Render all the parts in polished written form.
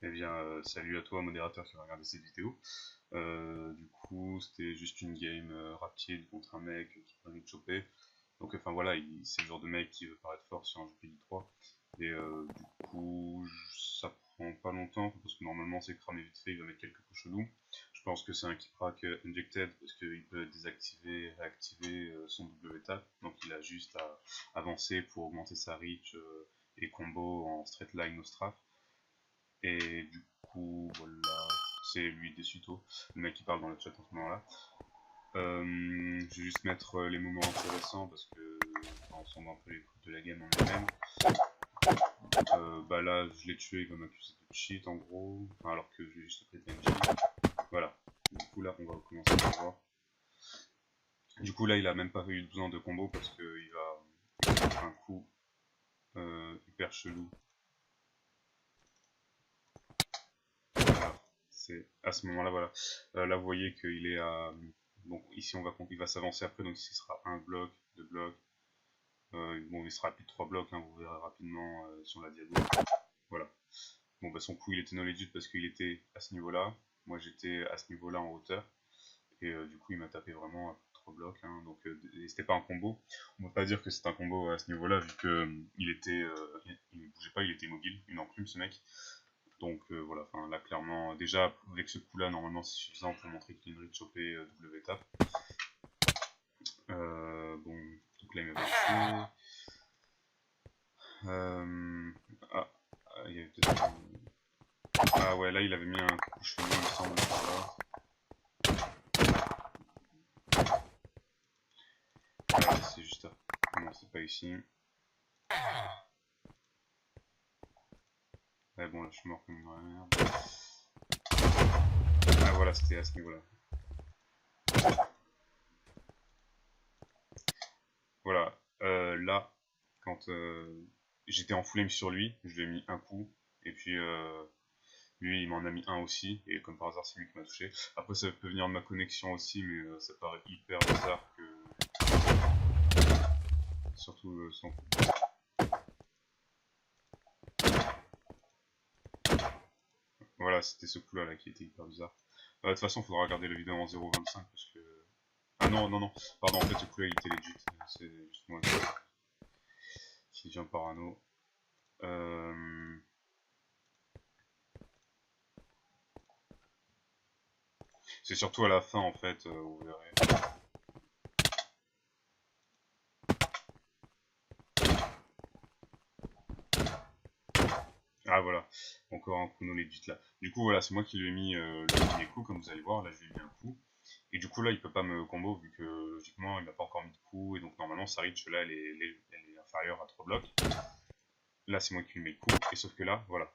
Eh bien, salut à toi, modérateur qui va regarder cette vidéo. Du coup, c'était juste une game rapide contre un mec qui peut vite choper. Donc, enfin voilà, c'est le genre de mec qui veut paraître fort sur un jeu PD3. Et du coup, ça prend pas longtemps parce que normalement c'est cramé vite fait. Il va mettre quelques coups chelous. Je pense que c'est un Keyprack injected parce qu'il peut désactiver, réactiver son W-tap. Donc, il a juste à avancer pour augmenter sa reach et combo en straight line no strafe. Et du coup, voilà, c'est lui Desuto, le mec qui parle dans le chat en ce moment-là. Je vais juste mettre les moments intéressants parce que on s'en va un peu les coups de la game en elle-même. Bah là, je l'ai tué, il va m'accuser de cheat en gros, enfin, alors que je vais juste prêter un cheat. Voilà, du coup là, on va commencer à voir. Du coup là, il a même pas eu besoin de combo parce qu'il va faire un coup hyper chelou. C'est à ce moment-là, voilà. Là, vous voyez qu'il est à. Donc ici, il va s'avancer après, donc ici, ce sera un bloc, deux blocs. Bon, il sera plus de 3 blocs, hein, vous verrez rapidement sur la diago. Voilà. Bon, bah, son coup, il était no legit parce qu'il était à ce niveau-là. Moi, j'étais à ce niveau-là en hauteur. Et du coup, il m'a tapé vraiment à plus de 3 blocs. Hein, donc, c'était pas un combo. On ne peut pas dire que c'est un combo à ce niveau-là, vu qu'il il bougeait pas, il était immobile, une enclume, ce mec. Donc voilà, enfin là clairement, déjà avec ce coup là, normalement c'est suffisant pour montrer qu'il a une reach chopée W-tap. Bon, donc là il m'avait tué. Ah, il y avait peut-être. Ah ouais, là il avait mis un coup chelou, il me semble. Voilà, c'est juste là. Non, c'est pas ici. Ouais, bon, là je suis mort comme une merde. Ah voilà, c'était à ce niveau-là. Voilà, là, quand j'étais en flame sur lui, je lui ai mis un coup, et puis lui il m'en a mis un aussi, et comme par hasard c'est lui qui m'a touché. Après ça peut venir de ma connexion aussi, mais ça paraît hyper bizarre que... Surtout son coup. Voilà, c'était ce coup là qui était hyper bizarre. De toute façon, il faudra regarder la vidéo en 0.25 parce que... Ah non, non, non, pardon, en fait ce coup là il était legit, c'est juste moi qui devient parano. C'est surtout à la fin en fait, vous verrez. Ah voilà, encore un coup no legit là. Du coup voilà, c'est moi qui lui ai mis le premier coup, comme vous allez voir, là je lui ai mis un coup. Et du coup là il peut pas me combo vu que logiquement il m'a pas encore mis de coup, et donc normalement sa reach là elle est inférieure à 3 blocs. Là c'est moi qui lui mets le coup, et sauf que là, voilà.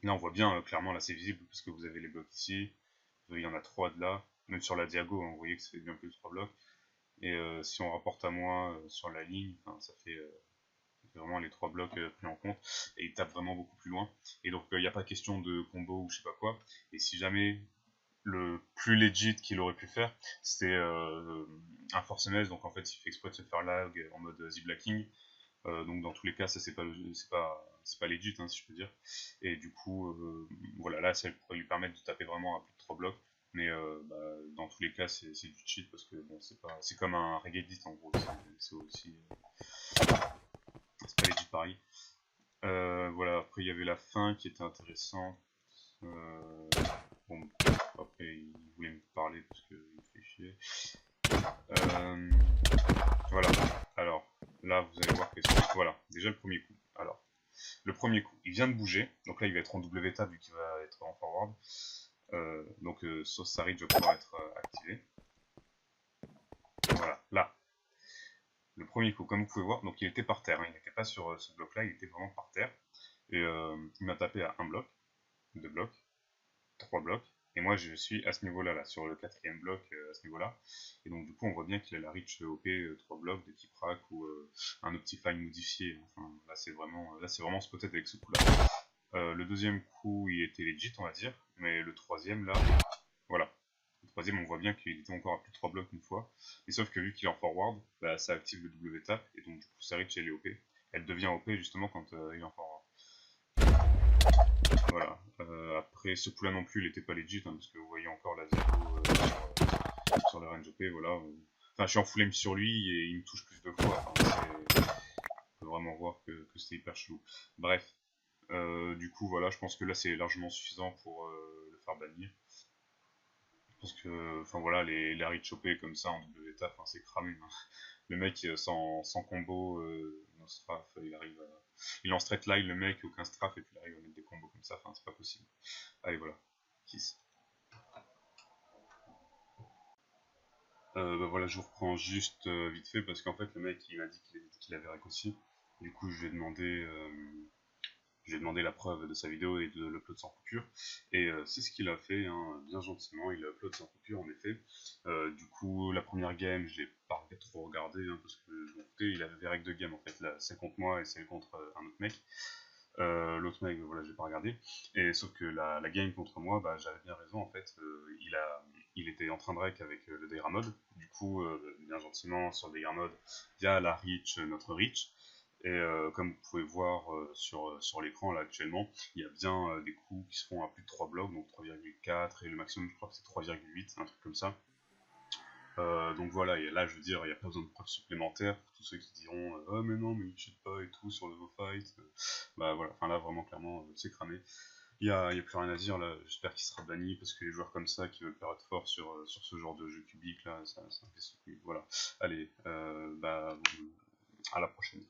Là on voit bien, clairement là c'est visible parce que vous avez les blocs ici, il y en a 3 de là, même sur la diago, hein, vous voyez que ça fait bien plus de 3 blocs. Et si on rapporte à moi sur la ligne, ça fait vraiment les 3 blocs pris en compte, et il tape vraiment beaucoup plus loin. Et donc il n'y a pas question de combo ou je sais pas quoi. Et si jamais le plus legit qu'il aurait pu faire, c'était un force MS, donc en fait il fait exprès de se faire lag en mode Z-blacking. Donc dans tous les cas ça c'est pas legit, hein, si je peux dire. Et du coup voilà, là ça pourrait lui permettre de taper vraiment à plus de 3 blocs. Mais dans tous les cas c'est du cheat parce que bon c'est comme un reggae en gros, c'est aussi c'est pas legit pareil. Voilà, après il y avait la fin qui était intéressante. Bon, après il voulait me parler parce qu'il me fait chier. Voilà, alors là vous allez voir que voilà, déjà le premier coup. Alors, le premier coup, il vient de bouger, donc là il va être en W-tap vu qu'il va être en forward. Donc sauce Sarich va pouvoir être activé. Voilà, là, le premier coup, comme vous pouvez voir, donc il était par terre, hein, il n'était pas sur ce bloc là, il était vraiment par terre. Et il m'a tapé à un bloc, 2 blocs, 3 blocs, et moi je suis à ce niveau-là, là, sur le 4ème bloc, à ce niveau-là. Et donc du coup on voit bien qu'il a la reach OP 3 blocs de Keyprack ou un Optifine modifié. Enfin, là c'est vraiment spotted avec ce coup-là. Le deuxième coup il était legit on va dire, mais le troisième là, voilà. Le troisième on voit bien qu'il était encore à plus de 3 blocs une fois. Et sauf que vu qu'il est en forward, bah, ça active le W-tap, et donc du coup sa reach elle est OP. Elle devient OP justement quand il est en forward. Voilà. Après, ce coup-là non plus, il était pas legit, hein, parce que vous voyez encore la vidéo sur le range OP, voilà. Enfin, je suis en full aim sur lui et il me touche plus de fois. Enfin, on peut vraiment voir que c'était hyper chelou. Bref, du coup, voilà, je pense que là c'est largement suffisant pour le faire bannir. Parce que, enfin voilà, les reach OP comme ça en WTA, enfin, c'est cramé. Hein. Le mec sans combo, non strafe, il est en straight line, le mec, aucun strafe, et puis il arrive à mettre des combos comme ça, enfin, c'est pas possible. Allez, voilà, kiss. Bah voilà, je vous reprends juste vite fait parce qu'en fait le mec il m'a dit qu'il avait réussi. Du coup je lui ai demandé la preuve de sa vidéo et de l'upload sans coupure. Et c'est ce qu'il a fait, hein, bien gentiment, il a upload sans coupure en effet. Du coup la première game je l'ai pas trop regardé hein, parce que je m'en foutais, il avait des règles de game en fait, là, celle contre moi et celle contre un autre mec. L'autre mec, voilà, j'ai pas regardé. Et sauf que la game contre moi, bah, j'avais bien raison en fait. Il était en train de rec avec le Daira mode. Du coup, bien gentiment, sur le Daira mode, il y a la reach, notre reach. Et comme vous pouvez voir sur l'écran là actuellement, il y a bien des coups qui se font à plus de 3 blocs, donc 3,4 et le maximum je crois que c'est 3,8, un truc comme ça. Donc voilà, et là je veux dire, il n'y a pas besoin de preuves supplémentaires pour tous ceux qui diront oh mais non, mais il cheat pas et tout sur le fight. Bah voilà, enfin là vraiment clairement c'est cramé. Il y a plus rien à dire là, j'espère qu'il sera banni parce que les joueurs comme ça qui veulent paraître forts sur ce genre de jeu cubique là, ça me fait souffler. Voilà, allez, bah à la prochaine.